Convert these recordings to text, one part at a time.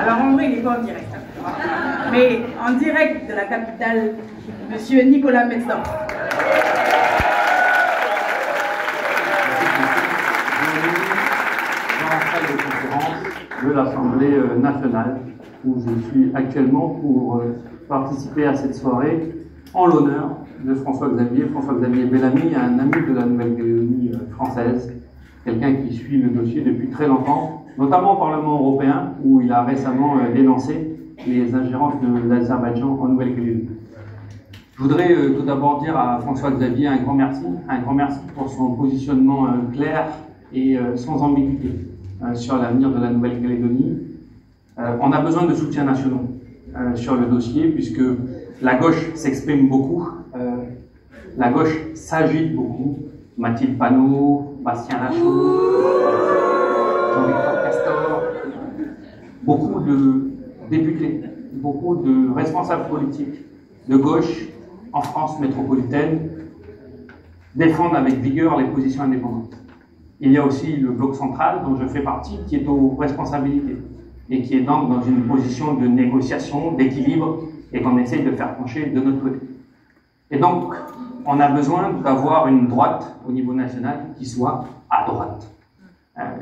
Alors en vrai, il n'est pas en direct, hein, mais en direct de la capitale, Monsieur Nicolas Metzdorf. Dans la salle de conférence de l'Assemblée nationale, où je suis actuellement pour participer à cette soirée en l'honneur de François-Xavier Bellamy, un ami de la Nouvelle-Calédonie française, quelqu'un qui suit le dossier depuis très longtemps, notamment au Parlement européen, où il a récemment dénoncé les ingérences de l'Azerbaïdjan en Nouvelle-Calédonie. Je voudrais tout d'abord dire à François-Xavier un grand merci pour son positionnement clair et sans ambiguïté sur l'avenir de la Nouvelle-Calédonie. On a besoin de soutiens nationaux sur le dossier, puisque la gauche s'exprime beaucoup, la gauche s'agite beaucoup. Mathilde Panot, Bastien Lachaud, Jean-Victor Castor, beaucoup de députés, beaucoup de responsables politiques de gauche en France métropolitaine défendent avec vigueur les positions indépendantes. Il y a aussi le bloc central, dont je fais partie, qui est aux responsabilités et qui est donc dans une position de négociation, d'équilibre, et qu'on essaye de faire pencher de notre côté. Et donc, on a besoin d'avoir une droite au niveau national qui soit à droite.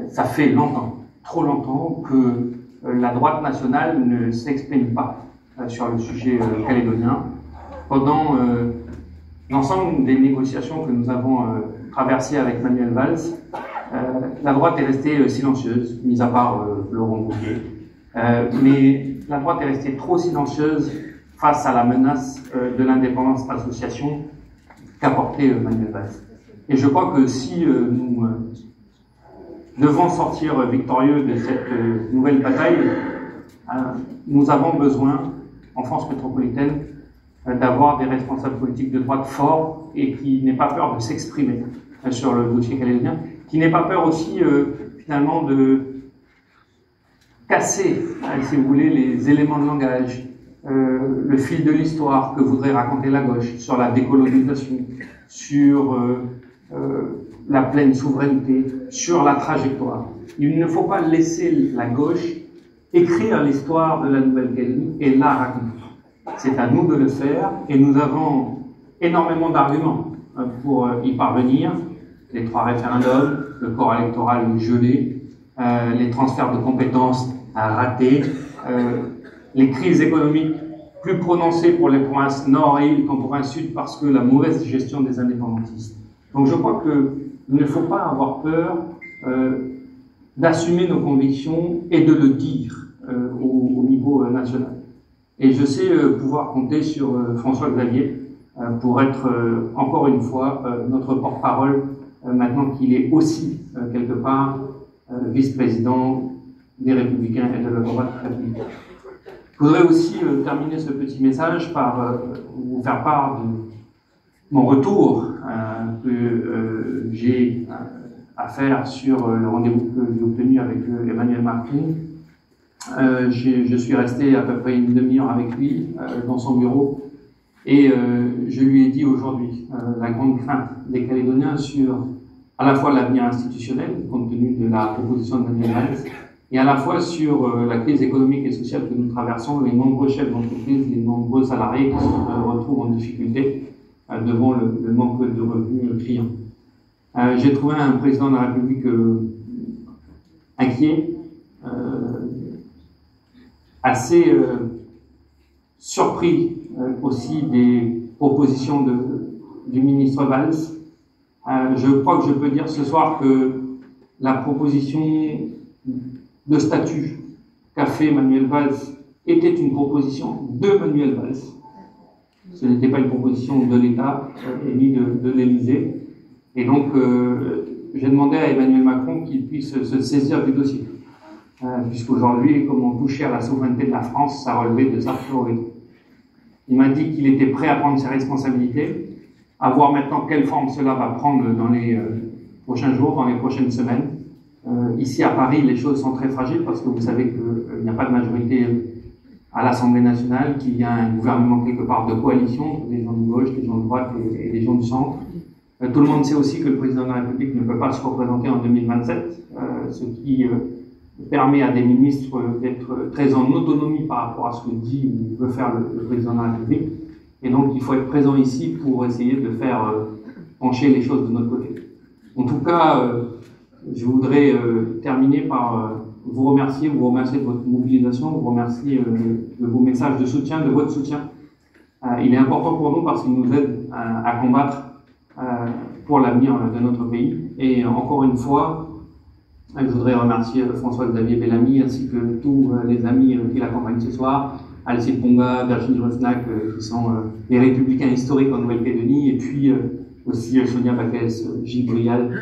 Ça fait longtemps, trop longtemps, que la droite nationale ne s'exprime pas sur le sujet calédonien. Pendant l'ensemble des négociations que nous avons traversées avec Manuel Valls, la droite est restée silencieuse, mis à part Laurent Wauquiez. Mais la droite est restée trop silencieuse face à la menace de l'indépendance d'association qu'a porté Manuel Valls. Et je crois que si nous devons sortir victorieux de cette nouvelle bataille, nous avons besoin, en France métropolitaine, d'avoir des responsables politiques de droite forts et qui n'aient pas peur de s'exprimer sur le dossier calédonien, qui n'aient pas peur aussi finalement de casser, si vous voulez, les éléments de langage, le fil de l'histoire que voudrait raconter la gauche sur la décolonisation, sur la pleine souveraineté, sur la trajectoire. Il ne faut pas laisser la gauche écrire l'histoire de la Nouvelle-Calédonie et la raconter. C'est à nous de le faire et nous avons énormément d'arguments pour y parvenir. Les 3 référendums, le corps électoral gelé, les transferts de compétences ratés, les crises économiques plus prononcées pour les provinces nord et îles qu'en province sud parce que la mauvaise gestion des indépendantistes. Donc je crois qu'il ne faut pas avoir peur d'assumer nos convictions et de le dire au niveau national. Et je sais pouvoir compter sur François-Xavier pour être encore une fois notre porte-parole maintenant qu'il est aussi quelque part vice-président des Républicains et de la droite républicaine. Je voudrais aussi terminer ce petit message par vous faire part de mon retour que j'ai à faire sur le rendez-vous que j'ai obtenu avec Emmanuel Macron. Je suis resté à peu près une demi-heure avec lui dans son bureau et je lui ai dit aujourd'hui la grande crainte des Calédoniens sur à la fois l'avenir institutionnel, compte tenu de la proposition de Manuel Valls, et à la fois sur la crise économique et sociale que nous traversons, les nombreux chefs d'entreprise, les nombreux salariés qui se retrouvent en difficulté devant le manque de revenus criant. J'ai trouvé un président de la République inquiet, assez surpris aussi des propositions du ministre Valls. Je crois que je peux dire ce soir que la proposition de statut qu'a fait Manuel Valls était une proposition de Manuel Valls. Ce n'était pas une proposition de l'État ni de l'Élysée. Et donc, j'ai demandé à Emmanuel Macron qu'il puisse se saisir du dossier. Puisqu'aujourd'hui, comme on touchait à la souveraineté de la France, ça relevait de sa priorité. Il m'a dit qu'il était prêt à prendre ses responsabilités, à voir maintenant quelle forme cela va prendre dans les prochains jours, dans les prochaines semaines. Ici à Paris, les choses sont très fragiles parce que vous savez qu'il n'y a pas de majorité à l'Assemblée nationale, qu'il y a un gouvernement quelque part de coalition, des gens de gauche, des gens de droite et des gens du centre. Tout le monde sait aussi que le président de la République ne peut pas se représenter en 2027, ce qui permet à des ministres d'être très en autonomie par rapport à ce que dit ou veut faire le président de la République. Et donc, il faut être présent ici pour essayer de faire pencher les choses de notre côté. En tout cas, je voudrais terminer par vous remercier de votre mobilisation, vous remercier de vos messages de soutien, de votre soutien. Il est important pour nous parce qu'il nous aide à combattre pour l'avenir de notre pays. Et encore une fois, je voudrais remercier François-Xavier Bellamy ainsi que tous les amis qui l'accompagnent ce soir, Alcide Ponga, Virginie Rosnac, qui sont les républicains historiques en Nouvelle-Calédonie, et puis aussi Sonia Baquès, Gilles Brial,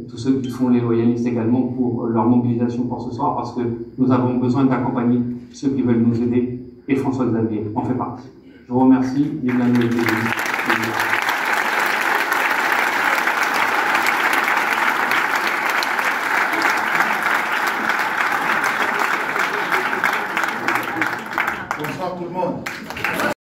tous ceux qui font les loyalistes également pour leur mobilisation pour ce soir, parce que nous avons besoin d'accompagner ceux qui veulent nous aider, et François-Xavier en fait partie. Je vous remercie, vive la Nouvelle-Calédonie. Bonsoir tout le monde.